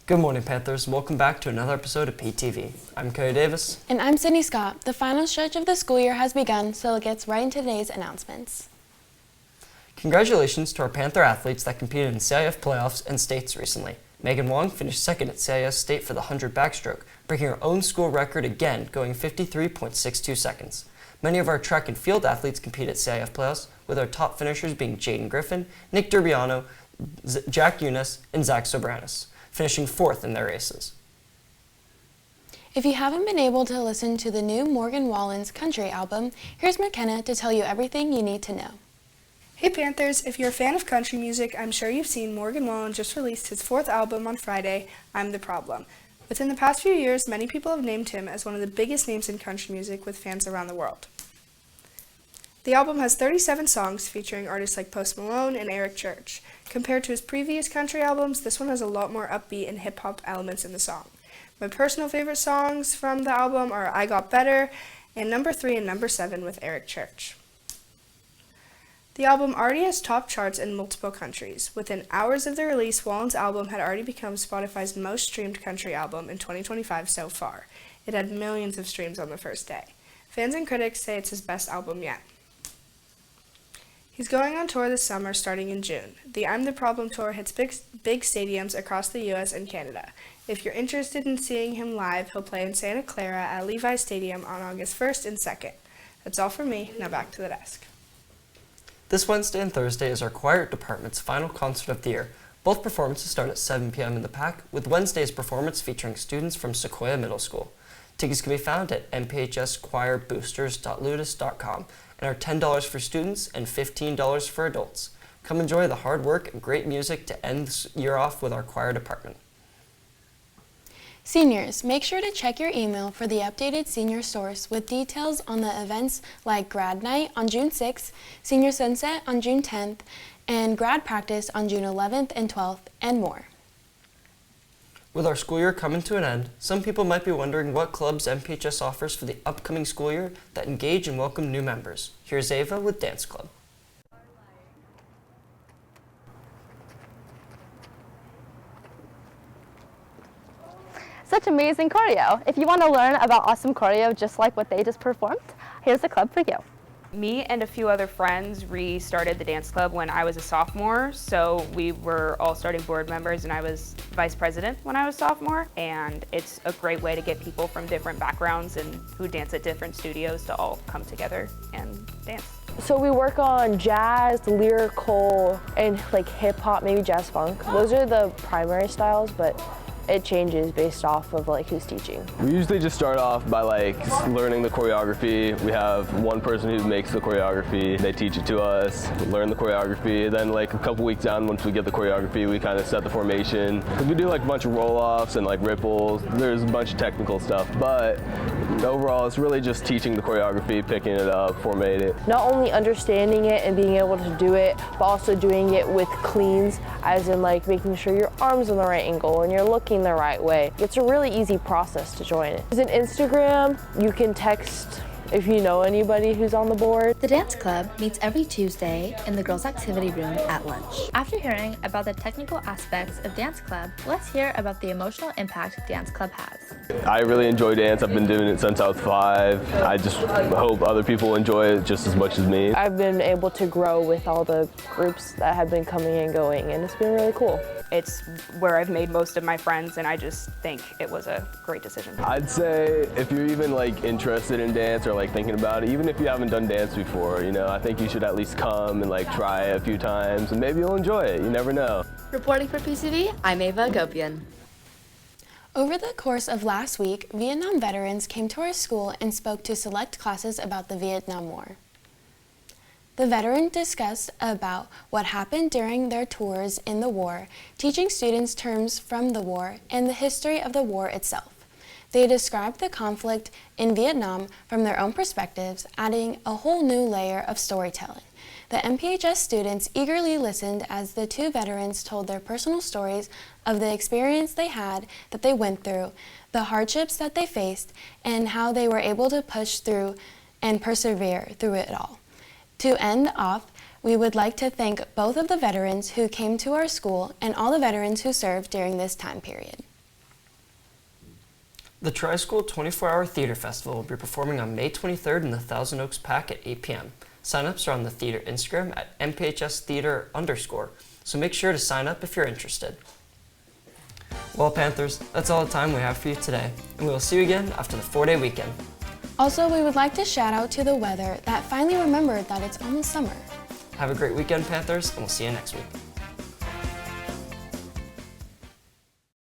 Good morning, Panthers. Welcome back to another episode of PTV. I'm Cody Davis. And I'm Sydney Scott. The final stretch of the school year has begun, so it gets right into today's announcements. Congratulations to our Panther athletes that competed in CIF playoffs and states recently. Megan Wong finished second at CIS State for the 100 backstroke, breaking her own school record again, going 53.62 seconds. Many of our track and field athletes compete at CIF playoffs, with our top finishers being Jaden Griffin, Nick Durbiano, Jack Eunice, and Zach Sobranis, finishing fourth in their races. If you haven't been able to listen to the new Morgan Wallen's country album, here's McKenna to tell you everything you need to know. Hey Panthers, if you're a fan of country music, I'm sure you've seen Morgan Wallen just released his fourth album on Friday, I'm the Problem. Within the past few years, many people have named him as one of the biggest names in country music with fans around the world. The album has 37 songs featuring artists like Post Malone and Eric Church. Compared to his previous country albums, this one has a lot more upbeat and hip-hop elements in the song. My personal favorite songs from the album are I Got Better and Number 3 and Number 7 with Eric Church. The album already has top charts in multiple countries. Within hours of the release, Wallen's album had already become Spotify's most streamed country album in 2025 so far. It had millions of streams on the first day. Fans and critics say it's his best album yet. He's going on tour this summer starting in June. The I'm the Problem tour hits big stadiums across the US and Canada. If you're interested in seeing him live, he'll play in Santa Clara at Levi Stadium on August 1st and 2nd. That's all from me. Now back to the desk. This Wednesday and Thursday is our choir department's final concert of the year. Both performances start at 7 p.m. in the PAC, with Wednesday's performance featuring students from Sequoia Middle School. Tickets can be found at mphschoirboosters.ludus.com and are $10 for students and $15 for adults. Come enjoy the hard work and great music to end this year off with our choir department. Seniors, make sure to check your email for the updated senior source with details on the events like Grad Night on June 6th, Senior Sunset on June 10th, and Grad Practice on June 11th and 12th, and more. With our school year coming to an end, some people might be wondering what clubs MPHS offers for the upcoming school year that engage and welcome new members. Here's Ava with Dance Club. Such amazing choreo. If you want to learn about awesome choreo just like what they just performed, here's the club for you. Me and a few other friends restarted the dance club when I was a sophomore, so we were all starting board members and I was vice president when I was sophomore, and it's a great way to get people from different backgrounds and who dance at different studios to all come together and dance. So we work on jazz, lyrical, and like hip hop, maybe jazz funk. Those are the primary styles, but it changes based off of like who's teaching. We usually just start off by like learning the choreography. We have one person who makes the choreography. They teach it to us, learn the choreography. Then like a couple weeks down, once we get the choreography, we kind of set the formation. We do like a bunch of roll-offs and like ripples. There's a bunch of technical stuff, but overall it's really just teaching the choreography, picking it up, formate it. Not only understanding it and being able to do it, but also doing it with cleans, as in like making sure your arm's in the right angle and you're looking the right way. It's a really easy process to join it. There's an Instagram, you can text if you know anybody who's on the board. The dance club meets every Tuesday in the girls' activity room at lunch. After hearing about the technical aspects of dance club, let's hear about the emotional impact dance club has. I really enjoy dance. I've been doing it since I was 5. I just hope other people enjoy it just as much as me. I've been able to grow with all the groups that have been coming and going, and it's been really cool. It's where I've made most of my friends, and I just think it was a great decision. I'd say if you're even like interested in dance or like thinking about it, even if you haven't done dance before, you know, I think you should at least come and like try it a few times and maybe you'll enjoy it. You never know. Reporting for PTV, I'm Ava Gopian. Over the course of last week, Vietnam veterans came to our school and spoke to select classes about the Vietnam War. The veterans discussed about what happened during their tours in the war, teaching students terms from the war and the history of the war itself. They described the conflict in Vietnam from their own perspectives, adding a whole new layer of storytelling. The MPHS students eagerly listened as the two veterans told their personal stories of the experience they had, that they went through, the hardships that they faced, and how they were able to push through and persevere through it all. To end off, we would like to thank both of the veterans who came to our school and all the veterans who served during this time period. The Tri-School 24-Hour Theater Festival will be performing on May 23rd in the Thousand Oaks PAC at 8 p.m. Sign-ups are on the theater Instagram at mphstheater_, so make sure to sign up if you're interested. Well, Panthers, that's all the time we have for you today, and we will see you again after the 4-day weekend. Also, we would like to shout out to the weather that finally remembered that it's almost summer. Have a great weekend, Panthers, and we'll see you next week.